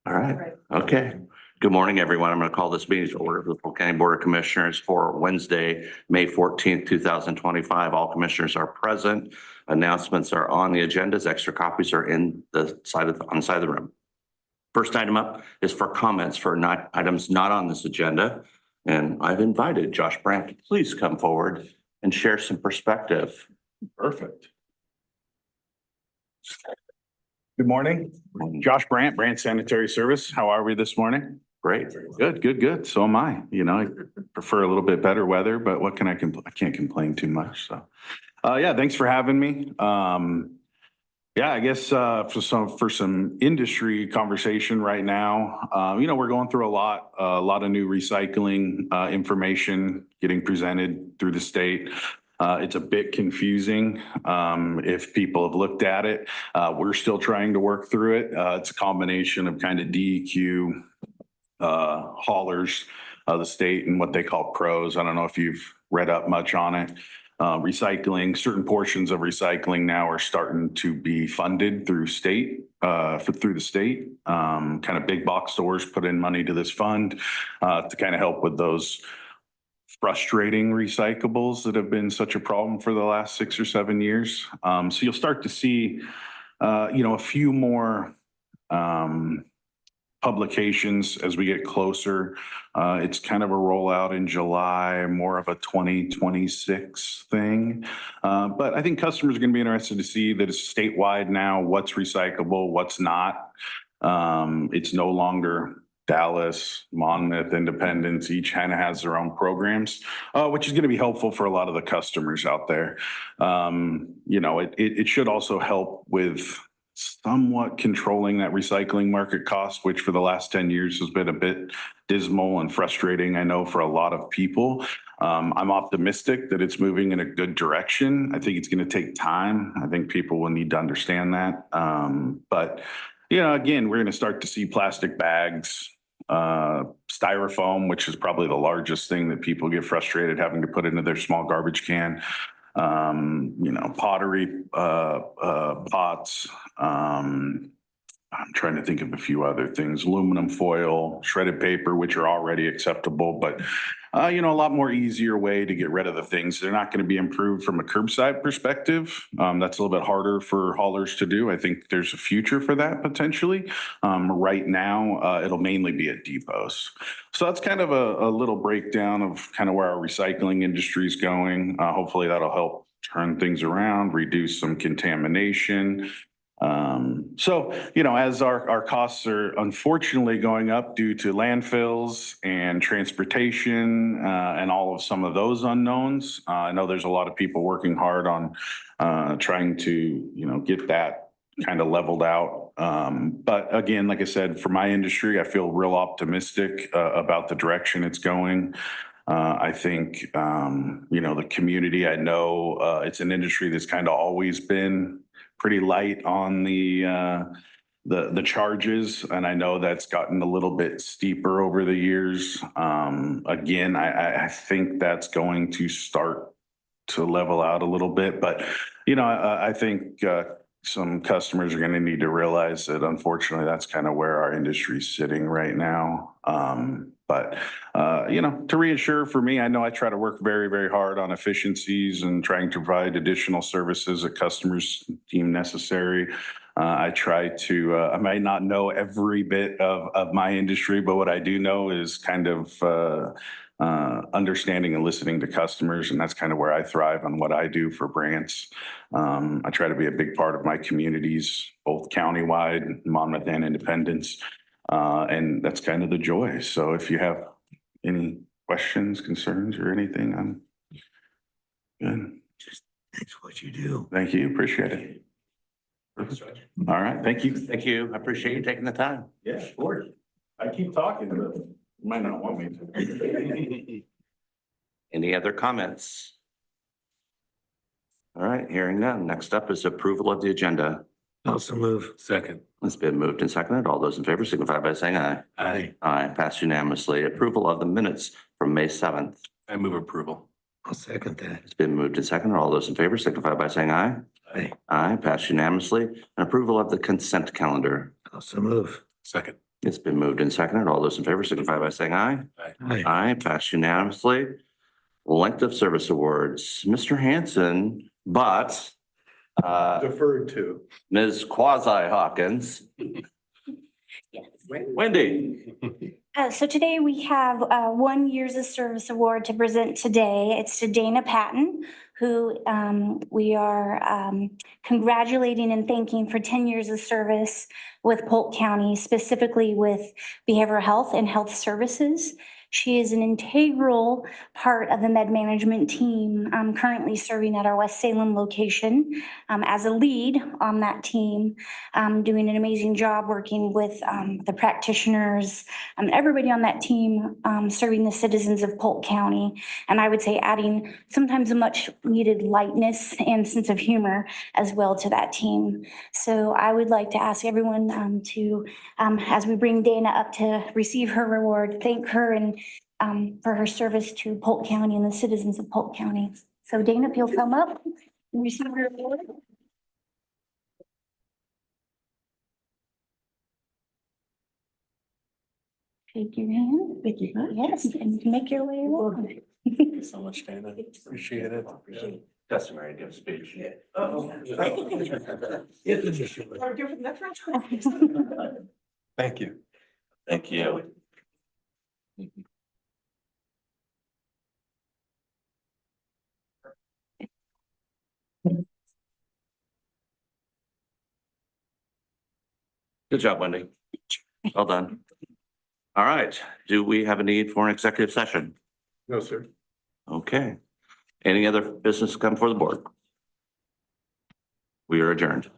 All right, okay. Good morning, everyone. I'm going to call this meeting to order of the Polk County Board of Commissioners for Wednesday, May 14th, 2025. All commissioners are present. Announcements are on the agendas. Extra copies are on the side of the room. First item up is for comments for items not on this agenda. And I've invited Josh Brandt to please come forward and share some perspective. Perfect. Good morning, Josh Brandt, Brandt Sanitary Service. How are we this morning? Great. Good. So am I. You know, I prefer a little bit better weather, but what can I can't complain too much. So, yeah, thanks for having me. Yeah, I guess for some industry conversation right now, you know, we're going through a lot of new recycling information getting presented through the state. It's a bit confusing if people have looked at it. We're still trying to work through it. It's a combination of kind of DEQ haulers, the state, and what they call pros. I don't know if you've read up much on it. Recycling, certain portions of recycling now are starting to be funded through the state. Kind of big box stores put in money to this fund to kind of help with those frustrating recyclables that have been such a problem for the last 6 or 7 years. So you'll start to see, you know, a few more publications as we get closer. It's kind of a rollout in July, more of a 2026 thing. But I think customers are going to be interested to see that it's statewide now, what's recyclable, what's not. It's no longer Dallas, Monmouth, Independence, each kind of has their own programs, which is going to be helpful for a lot of the customers out there. You know, it should also help with somewhat controlling that recycling market cost, which for the last 10 years has been a bit dismal and frustrating, I know, for a lot of people. I'm optimistic that it's moving in a good direction. I think it's going to take time. I think people will need to understand that. But, you know, again, we're going to start to see plastic bags, styrofoam, which is probably the largest thing that people get frustrated having to put into their small garbage can. You know, pottery, pots. I'm trying to think of a few other things, aluminum foil, shredded paper, which are already acceptable, but, you know, a lot more easier way to get rid of the things. They're not going to be improved from a curbside perspective. That's a little bit harder for haulers to do. I think there's a future for that potentially. Right now, it'll mainly be at depots. So that's kind of a little breakdown of kind of where our recycling industry is going. Hopefully that'll help turn things around, reduce some contamination. So, you know, as our costs are unfortunately going up due to landfills and transportation and all of some of those unknowns, I know there's a lot of people working hard on trying to, you know, get that kind of leveled out. But again, like I said, for my industry, I feel real optimistic about the direction it's going. I think, you know, the community, I know it's an industry that's kind of always been pretty light on the charges, and I know that's gotten a little bit steeper over the years. Again, I think that's going to start to level out a little bit, but you know, I think some customers are going to need to realize that unfortunately that's kind of where our industry is sitting right now. But you know, to reassure for me, I know I try to work very, very hard on efficiencies and trying to provide additional services that customers deem necessary. I try to, I might not know every bit of my industry, but what I do know is kind of understanding and listening to customers. And that's kind of where I thrive on what I do for Brandt's. I try to be a big part of my communities, both countywide, Monmouth and Independence. And that's kind of the joy. So if you have any questions, concerns, or anything, I'm good. Just thanks for what you do. Thank you. Appreciate it. All right. Thank you. Thank you. I appreciate you taking the time. Yeah, of course. I keep talking, but you might not want me to. Any other comments? All right, hearing none. Next up is approval of the agenda. Also move. Second. It's been moved and seconded. All those in favor signify by saying aye. Aye. Aye, passed unanimously. Approval of the minutes from May 7th. I move approval. I'll second that. It's been moved and seconded. All those in favor signify by saying aye. Aye. Aye, passed unanimously. And approval of the consent calendar. Also move. Second. It's been moved and seconded. All those in favor signify by saying aye. Aye. Aye, passed unanimously. Length of service awards, Mr. Hanson, but Deferred to. Ms. Quasi Hawkins, Yes. Wendy. So today we have 1 year's of service award to present today. It's to Dana Patton, who we are congratulating and thanking for 10 years of service with Polk County, specifically with behavioral health and health services. She is an integral part of the med management team, currently serving at our West Salem location as a lead on that team, doing an amazing job working with the practitioners, everybody on that team, serving the citizens of Polk County. And I would say adding sometimes a much needed lightness and sense of humor as well to that team. So I would like to ask everyone to, as we bring Dana up to receive her reward, thank her and for her service to Polk County and the citizens of Polk County. So Dana, if you'll come up and receive her award. Shake your hand. Yes, and you can make your way along. Thank you so much, Dana. Appreciate it. Customary to give speech. Thank you. Thank you. Good job, Wendy. Well done. All right, do we have a need for an executive session? No, sir. Okay. Any other business come for the board? We are adjourned.